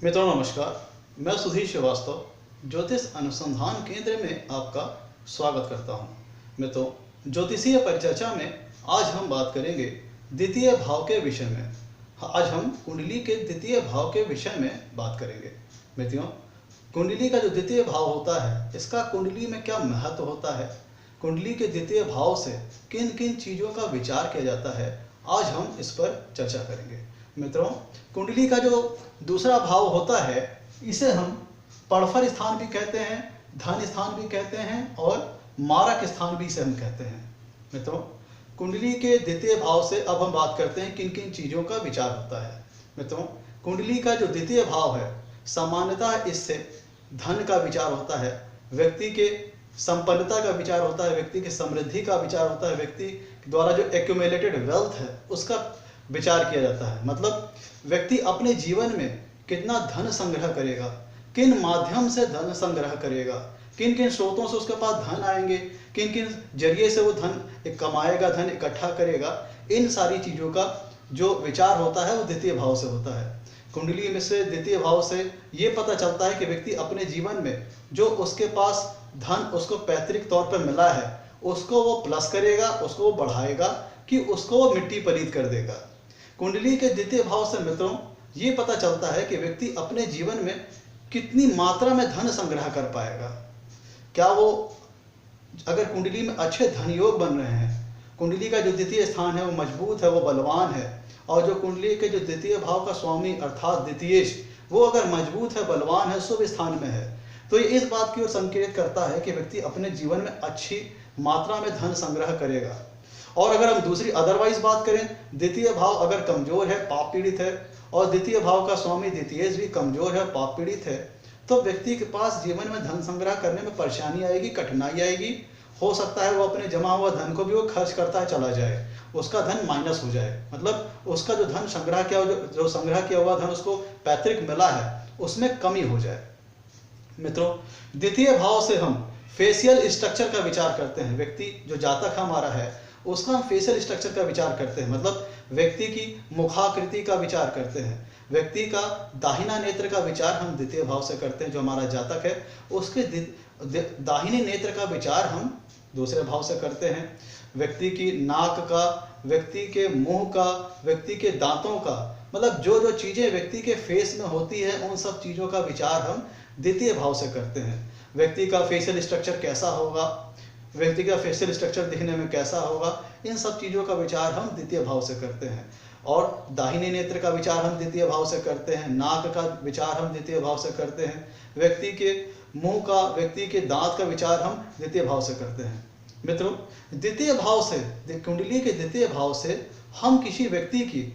मित्रों नमस्कार, मैं सुधीर श्रीवास्तव ज्योतिष अनुसंधान केंद्र में आपका स्वागत करता हूं। मित्रों, ज्योतिषीय परिचर्चा में आज हम बात करेंगे द्वितीय भाव के विषय में। आज हम कुंडली के द्वितीय भाव के विषय में बात करेंगे। मित्रों, कुंडली का जो द्वितीय भाव होता है, इसका कुंडली में क्या महत्व होता है, कुंडली के द्वितीय भाव से किन किन चीज़ों का विचार किया जाता है, आज हम इस पर चर्चा करेंगे। मित्रों, कुंडली का जो दूसरा भाव होता है, इसे हम पड़फर स्थान भी कहते हैं, धन स्थान भी कहते हैं और मारक स्थान भी इसे हम कहते हैं। मित्रों, कुंडली के द्वितीय भाव से अब हम बात करते हैं किन किन चीज़ों का विचार होता है। मित्रों, कुंडली का जो द्वितीय भाव है, सामान्यतः इससे धन का विचार होता है, व्यक्ति के संपन्नता का विचार होता है, व्यक्ति की समृद्धि का विचार होता है, व्यक्ति द्वारा जो एक्यूमुलेटेड वेल्थ है उसका विचार किया जाता है। मतलब व्यक्ति अपने जीवन में कितना धन संग्रह करेगा, किन माध्यम से धन संग्रह करेगा, किन किन स्रोतों से उसके पास धन आएंगे, किन किन जरिए से वो धन कमाएगा, धन इकट्ठा करेगा, इन सारी चीज़ों का जो विचार होता है वो द्वितीय भाव से होता है। कुंडली में से द्वितीय भाव से ये पता चलता है कि व्यक्ति अपने जीवन में जो उसके पास धन उसको पैतृक तौर पर मिला है, उसको वो प्लस करेगा, उसको वो बढ़ाएगा कि उसको वो मिट्टी पलीत कर देगा। कुंडली के द्वितीय भाव से मित्रों ये पता चलता है कि व्यक्ति अपने जीवन में कितनी मात्रा में धन संग्रह कर पाएगा। क्या वो अगर कुंडली में अच्छे धन योग बन रहे हैं, कुंडली का जो द्वितीय स्थान है वो मजबूत है, वो बलवान है, और जो कुंडली के जो द्वितीय भाव का स्वामी अर्थात द्वितीयेश वो अगर मजबूत है, बलवान है, शुभ स्थान में है, तो ये इस बात की ओर संकेत करता है कि व्यक्ति अपने जीवन में अच्छी मात्रा में धन संग्रह करेगा। और अगर हम दूसरी अदरवाइज बात करें, द्वितीय भाव अगर कमजोर है, पाप पीड़ित है, और द्वितीय भाव का स्वामी द्वितीयेश भी कमजोर है, पाप पीड़ित है, तो व्यक्ति के पास जीवन में धन संग्रह करने में परेशानी आएगी, कठिनाई आएगी। हो सकता है वो अपने जमा हुआ धन को भी वो खर्च करता चला जाए, उसका धन माइनस हो जाए, मतलब उसका जो धन संग्रह किया जो संग्रह किया हुआ धन उसको पैतृक मिला है उसमें कमी हो जाए। मित्रों, द्वितीय भाव से हम फेशियल स्ट्रक्चर का विचार करते हैं। व्यक्ति जो जातक हमारा है उसका हम फेशियल स्ट्रक्चर का विचार करते हैं, मतलब व्यक्ति की मुखाकृति का विचार करते हैं। व्यक्ति का दाहिना नेत्र का विचार हम द्वितीय भाव से करते हैं। जो हमारा जातक है उसके दाहिने नेत्र का विचार हम दूसरे भाव से करते हैं। व्यक्ति की नाक का, व्यक्ति के मुंह का, व्यक्ति के दांतों का, मतलब जो जो चीज़ें व्यक्ति के फेस में होती है उन सब चीज़ों का विचार हम द्वितीय भाव से करते हैं। व्यक्ति का फेशियल स्ट्रक्चर कैसा होगा, व्यक्ति का फेशियल स्ट्रक्चर दिखने में कैसा होगा, इन सब चीज़ों का विचार हम द्वितीय भाव से करते हैं। और दाहिने नेत्र का विचार हम द्वितीय भाव से करते हैं, नाक का विचार हम द्वितीय भाव से करते हैं, व्यक्ति के मुंह का, व्यक्ति के दांत का विचार हम द्वितीय भाव से करते हैं। मित्रों, द्वितीय भाव से, कुंडली के द्वितीय भाव से हम किसी व्यक्ति की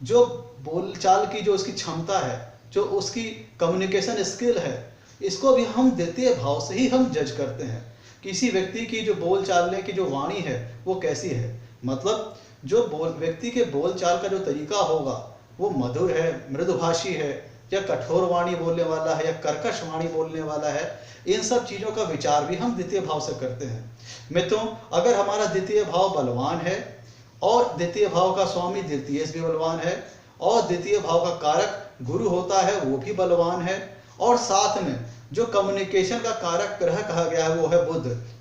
जो बोलचाल की जो उसकी क्षमता है, जो उसकी कम्युनिकेशन स्किल है, इसको भी हम द्वितीय भाव से ही हम जज करते हैं। किसी व्यक्ति की जो बोल चालने की जो वाणी है वो कैसी है, मतलब जो व्यक्ति के बोल चाल का जो तरीका होगा वो मधुर है, मृदुभाषी है, या कठोर वाणी बोलने वाला है, या कर्कश वाणी बोलने वाला है, इन सब चीज़ों का विचार भी हम द्वितीय भाव से करते हैं। मित्रों, अगर हमारा द्वितीय भाव बलवान है और द्वितीय भाव का स्वामी द्वितीयेश भी बलवान है और द्वितीय भाव का कारक गुरु होता है वो भी बलवान है, और साथ में जो कम्युनिकेशन का कारक ग्रह कहा गया है वो है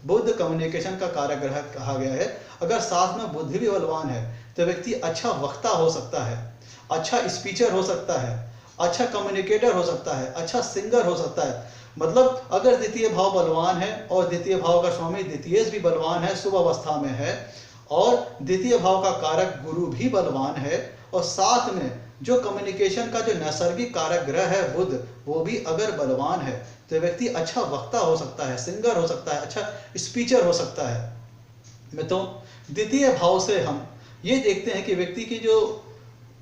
बुध कम्युनिकेशन का कारक ग्रह कहा गया है, अगर साथ में बुद्धि भी बलवान है तो व्यक्ति अच्छा वक्ता हो सकता है, अच्छा स्पीचर हो सकता है, अच्छा कम्युनिकेटर हो सकता है, अच्छा सिंगर हो सकता है। मतलब अगर द्वितीय भाव बलवान है और द्वितीय भाव का स्वामी द्वितीयेश भी बलवान है, शुभ अवस्था में है, और द्वितीय भाव का कारक गुरु भी बलवान है, और साथ में जो कम्युनिकेशन का जो नैसर्गिक कारक ग्रह है बुध वो भी अगर बलवान है, तो व्यक्ति अच्छा वक्ता हो सकता है, सिंगर हो सकता है, अच्छा स्पीचर हो सकता है। मित्रों, द्वितीय भाव से हम ये देखते हैं कि व्यक्ति की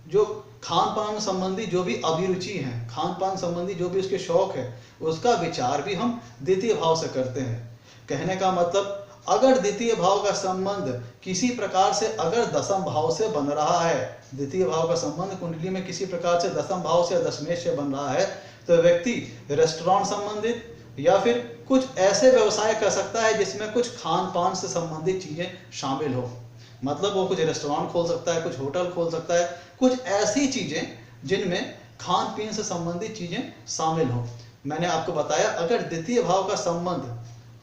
जो खान पान संबंधी जो भी अभिरुचि हैं, खान पान संबंधी जो भी उसके शौक है, उसका विचार भी हम द्वितीय भाव से करते हैं। कहने का मतलब, अगर द्वितीय भाव का संबंध किसी प्रकार से अगर दसम भाव से बन रहा है, द्वितीय भाव का संबंध कुंडली में किसी प्रकार से दसम भाव से या दशमेश से बन रहा है, तो व्यक्ति रेस्टोरेंट संबंधित या फिर कुछ ऐसे व्यवसाय कर सकता है जिसमें कुछ खान पान से संबंधित चीज़ें शामिल हो। मतलब वो कुछ रेस्टोरेंट खोल सकता है, कुछ होटल खोल सकता है, कुछ ऐसी चीज़ें जिनमें खान पीन से संबंधित चीजें शामिल हों। मैंने आपको बताया अगर द्वितीय भाव का संबंध,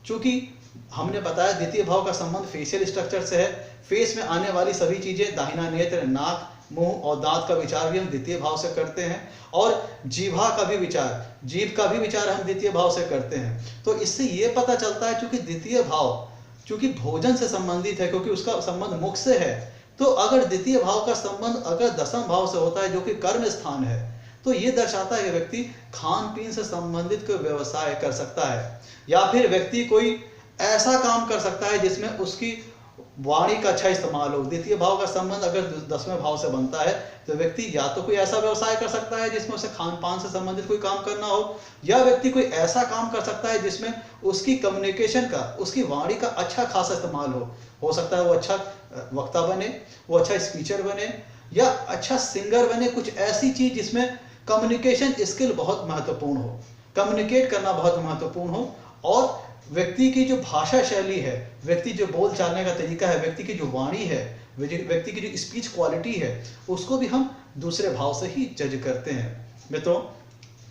चूंकि हमने बताया द्वितीय भाव का संबंध फेशियल स्ट्रक्चर से है, फेस में आने वाली सभी चीजें, दाहिना नेत्र, नाक, मुंह और दांत का विचार भी हम द्वितीय भाव से करते हैं, और जीभ का भी विचार हम द्वितीय भाव से करते हैं। तो इससे ये पता चलता है चूंकि द्वितीय भाव चूंकि भोजन से संबंधित है, क्योंकि उसका संबंध मुख से है, तो अगर द्वितीय भाव का संबंध अगर दशम भाव से होता है जो कि कर्म स्थान है, तो ये दर्शाता है कि व्यक्ति खान पीन से संबंधित कोई व्यवसाय कर सकता है, या फिर व्यक्ति कोई ऐसा काम कर सकता है जिसमें उसकी वाणी का अच्छा इस्तेमाल हो। द्वितीय भाव का संबंध अगर 10वें भाव से बनता है तो व्यक्ति या तो कोई ऐसा व्यवसाय कर सकता है जिसमें उसे खान पान से संबंधित कोई काम करना हो, या व्यक्ति कोई ऐसा काम कर सकता है जिसमें उसकी कम्युनिकेशन का, उसकी वाणी का अच्छा खासा इस्तेमाल हो सकता है वो अच्छा वक्ता बने, वो अच्छा स्पीचर बने, या अच्छा सिंगर बने, कुछ ऐसी चीज जिसमें कम्युनिकेशन स्किल बहुत महत्वपूर्ण हो, कम्युनिकेट करना बहुत महत्वपूर्ण हो, और व्यक्ति की जो भाषा शैली है, व्यक्ति जो बोल चालने का तरीका है, व्यक्ति की जो वाणी है, व्यक्ति की जो स्पीच क्वालिटी है, उसको भी हम दूसरे भाव से ही जज करते हैं। मित्रों,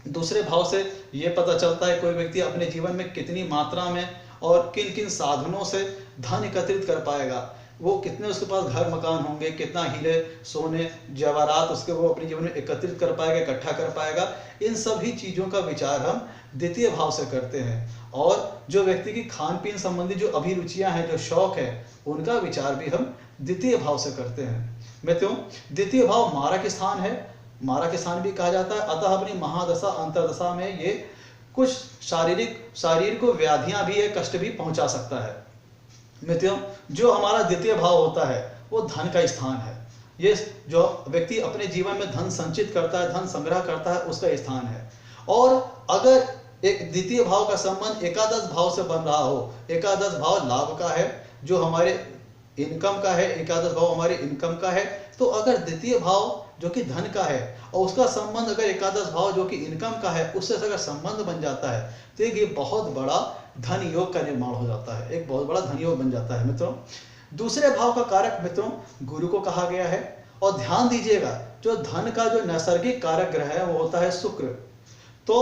दूसरे भाव से ये पता चलता है कोई व्यक्ति अपने जीवन में कितनी मात्रा में और किन किन साधनों से धन एकत्रित कर पाएगा, वो कितने उसके पास घर मकान होंगे, कितना हीरे सोने जवाहरात उसके वो अपने जीवन में एकत्रित कर पाएगा, इकट्ठा कर पाएगा। इन सभी चीज़ों का विचार हम द्वितीय भाव से करते हैं, और जो व्यक्ति की खान पीन संबंधी जो अभिरुचियां हैं, जो शौक है, उनका विचार भी हम द्वितीय भाव से करते हैं। मित्रों, द्वितीय भाव मारक स्थान है, मारक स्थान भी कहा जाता है। अतः अपनी महादशा अंतर्दशा में ये कुछ शारीरिक को व्याधियां भी, कष्ट भी पहुंचा सकता है। मित्रों, जो हमारा द्वितीय भाव होता है वो धन का स्थान है। ये जो व्यक्ति अपने जीवन में धन संचित करता है, धन संग्रह करता है, उसका स्थान है। और अगर एक द्वितीय भाव का संबंध एकादश भाव से बन रहा हो, एकादश भाव लाभ का है, जो हमारे इनकम का है, एकादश भाव हमारे इनकम का है, तो अगर द्वितीय भाव जो कि धन का है और उसका संबंध अगर एकादश भाव जो कि इनकम का है, उससे अगर संबंध बन जाता है तो ये बहुत बड़ा धन योग का निर्माण हो जाता है, एक बहुत बड़ा धन योग बन जाता है। मित्रों, दूसरे भाव का कारक मित्रों गुरु को कहा गया है, और ध्यान दीजिएगा जो धन का जो नैसर्गिक कारक ग्रह है वो होता है शुक्र। तो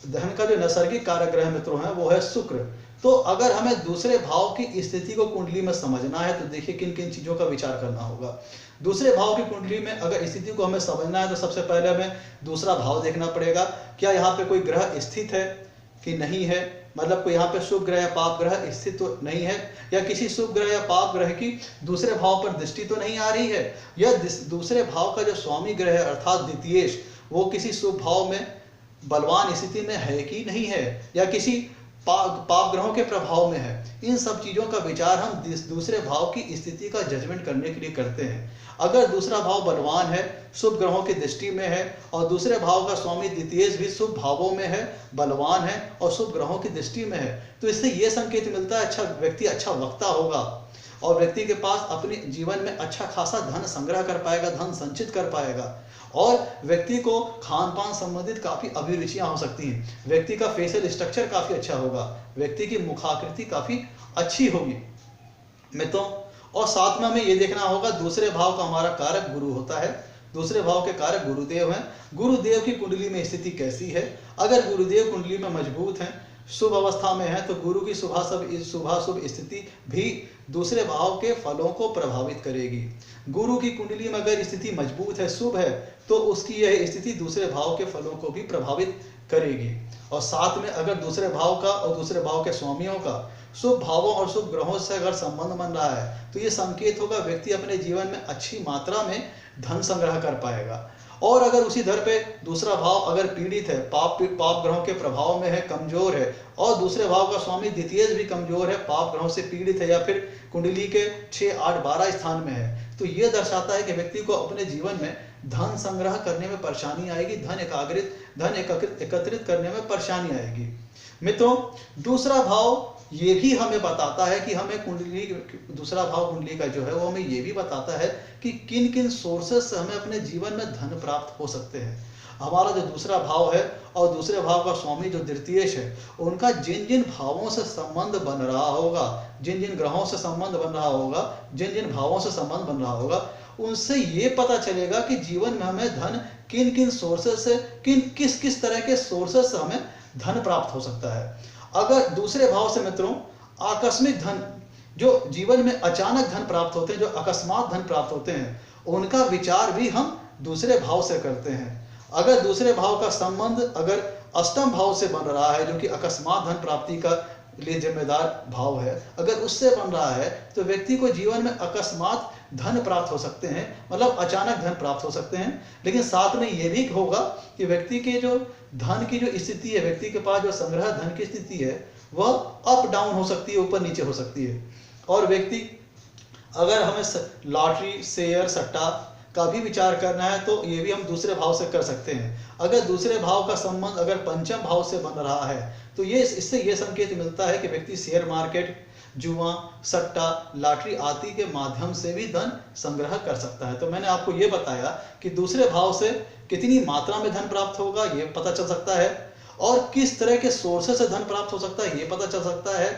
धन का जो नैसर्गिक कारक ग्रह मित्रों है वो है शुक्र। तो अगर हमें दूसरे भाव की स्थिति को कुंडली में समझना है तो देखिए किन किन चीजों का विचार करना होगा। दूसरे भाव की कुंडली में अगर स्थिति को हमें समझना है तो सबसे पहले हमें दूसरा भाव देखना पड़ेगा, क्या यहाँ पे कोई ग्रह स्थित है कि नहीं है, मतलब कोई यहाँ पे शुभ ग्रह या पाप ग्रह स्थित तो नहीं है, या किसी शुभ ग्रह या पाप ग्रह की दूसरे भाव पर दृष्टि तो नहीं आ रही है, या दूसरे भाव का जो स्वामी ग्रह है अर्थात द्वितीयेश वो किसी शुभ भाव में बलवान स्थिति में है कि नहीं है, या किसी पाप ग्रहों के प्रभाव में है। इन सब चीजों का विचार हम दूसरे भाव की स्थिति का जजमेंट करने के लिए करते हैं। अगर दूसरा भाव बलवान है, शुभ ग्रहों की दृष्टि में है, और दूसरे भाव का स्वामी द्वितीयेश भी शुभ भावों में है, बलवान है और शुभ ग्रहों की दृष्टि में है, तो इससे यह संकेत मिलता है अच्छा व्यक्ति अच्छा वक्ता होगा, और व्यक्ति के पास अपने जीवन में अच्छा खासा धन संग्रह कर पाएगा, धन संचित कर पाएगा, और व्यक्ति को खान पान संबंधित काफी अभिरुचियां हो सकती हैं, व्यक्ति का फेशियल स्ट्रक्चर काफी अच्छा होगा, व्यक्ति की मुखाकृति काफी अच्छी होगी मित्रों। और साथ में हमें ये देखना होगा दूसरे भाव का हमारा कारक गुरु होता है, दूसरे भाव के कारक गुरुदेव हैं। गुरुदेव की कुंडली में स्थिति कैसी है, अगर गुरुदेव कुंडली में मजबूत हैं, शुभ अवस्था में है, तो गुरु की शुभ स्थिति भी दूसरे भाव के फलों को प्रभावित करेगी। गुरु की कुंडली में अगर स्थिति मजबूत है, शुभ है, तो उसकी यह स्थिति दूसरे भाव के फलों को भी प्रभावित करेगी। और साथ में अगर दूसरे भाव का और दूसरे भाव के स्वामियों का शुभ भावों और शुभ ग्रहों से अगर संबंध बन रहा है तो ये संकेत होगा व्यक्ति अपने जीवन में अच्छी मात्रा में धन संग्रह कर पाएगा। और अगर उसी दर पे दूसरा भाव अगर पीड़ित है, पाप ग्रहों के प्रभाव में है, कमजोर है, और दूसरे भाव का स्वामी द्वितीयेश भी कमजोर है, पाप ग्रहों से पीड़ित है, या फिर कुंडली के 6, 8, 12 स्थान में है, तो यह दर्शाता है कि व्यक्ति को अपने जीवन में धन संग्रह करने में परेशानी आएगी, धन एकत्रित करने में परेशानी आएगी। मित्रों, दूसरा भाव ये भी हमें बताता है कि हमें कुंडली, दूसरा भाव कुंडली का जो है वो हमें ये भी बताता है कि किन किन सोर्सेस से हमें अपने जीवन में धन प्राप्त हो सकते हैं। हमारा जो दूसरा भाव है और दूसरे भाव का स्वामी जो द्वितीयेश है, उनका जिन जिन भावों से संबंध बन रहा होगा, जिन जिन ग्रहों से संबंध बन रहा होगा, जिन जिन भावों से संबंध बन रहा होगा, उनसे ये पता चलेगा कि जीवन में हमें धन किन किन सोर्सेस से, किस किस तरह के सोर्सेस से हमें धन प्राप्त हो सकता है। अगर दूसरे भाव से मित्रों आकस्मिक धन, जो जीवन में अचानक धन प्राप्त होते हैं, जो अकस्मात धन प्राप्त होते हैं, उनका विचार भी हम दूसरे भाव से करते हैं। अगर दूसरे भाव का संबंध अगर अष्टम भाव से बन रहा है, जो कि अकस्मात धन प्राप्ति का लिए जिम्मेदार भाव है, अगर उससे बन रहा है तो व्यक्ति को जीवन में अकस्मात धन प्राप्त हो सकते हैं, मतलब अचानक धन प्राप्त हो सकते हैं। लेकिन साथ में ये भी होगा कि व्यक्ति के जो धन की जो स्थिति है, व्यक्ति के पास जो संग्रह धन की स्थिति है, वह अप डाउन हो सकती है, ऊपर नीचे हो सकती है। और व्यक्ति अगर हमें लॉटरी, शेयर, सट्टा का भी विचार करना है तो ये भी हम दूसरे भाव से कर सकते हैं। अगर दूसरे भाव का संबंध अगर पंचम भाव से बन रहा है तो ये इससे ये संकेत मिलता है कि व्यक्ति शेयर मार्केट, जुआ, सट्टा, लॉटरी आदि के माध्यम से भी धन संग्रह कर सकता है। तो मैंने आपको ये बताया कि दूसरे भाव से कितनी मात्रा में धन प्राप्त होगा ये पता चल सकता है, और किस तरह के सोर्सेस से धन प्राप्त हो सकता है ये पता चल सकता है,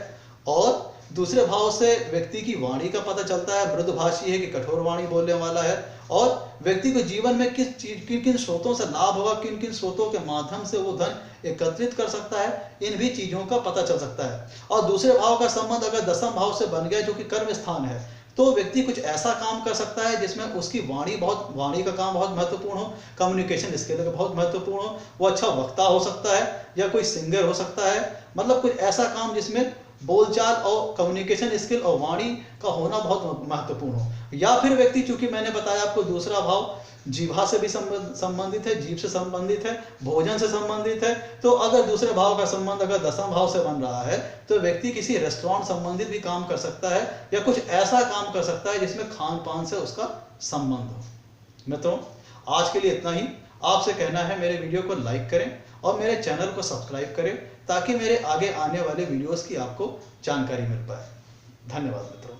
और दूसरे भाव से व्यक्ति की वाणी का पता चलता है, मृदुभाषी है कि कठोर वाणी बोलने वाला है, और व्यक्ति को जीवन में किन किन स्रोतों से लाभ होगा, किन किन स्रोतों के माध्यम से वो धन एकत्रित कर सकता है, इन भी चीजों का पता चल सकता है। और दूसरे भाव का संबंध अगर दसम भाव से बन गया, जो कि कर्म स्थान है, तो व्यक्ति कुछ ऐसा काम कर सकता है जिसमें उसकी वाणी का काम बहुत महत्वपूर्ण हो, कम्युनिकेशन स्किल बहुत महत्वपूर्ण हो, वो अच्छा वक्ता हो सकता है या कोई सिंगर हो सकता है, मतलब कुछ ऐसा काम जिसमें बोलचाल और कम्युनिकेशन स्किल और वाणी का होना बहुत महत्वपूर्ण हो। या फिर व्यक्ति, चूंकि मैंने बताया आपको दूसरा भाव जीभा से भी संबंधित है, जीभ से संबंधित है, भोजन से संबंधित है, तो अगर दूसरे भाव का संबंध अगर दसम भाव से बन रहा है तो व्यक्ति किसी रेस्टोरेंट संबंधित भी काम कर सकता है या कुछ ऐसा काम कर सकता है जिसमें खान पान से उसका संबंध हो। मित्रों, आज के लिए इतना ही। आपसे कहना है मेरे वीडियो को लाइक करें और मेरे चैनल को सब्सक्राइब करें ताकि मेरे आगे आने वाले वीडियोस की आपको जानकारी मिल पाए। धन्यवाद मित्रों।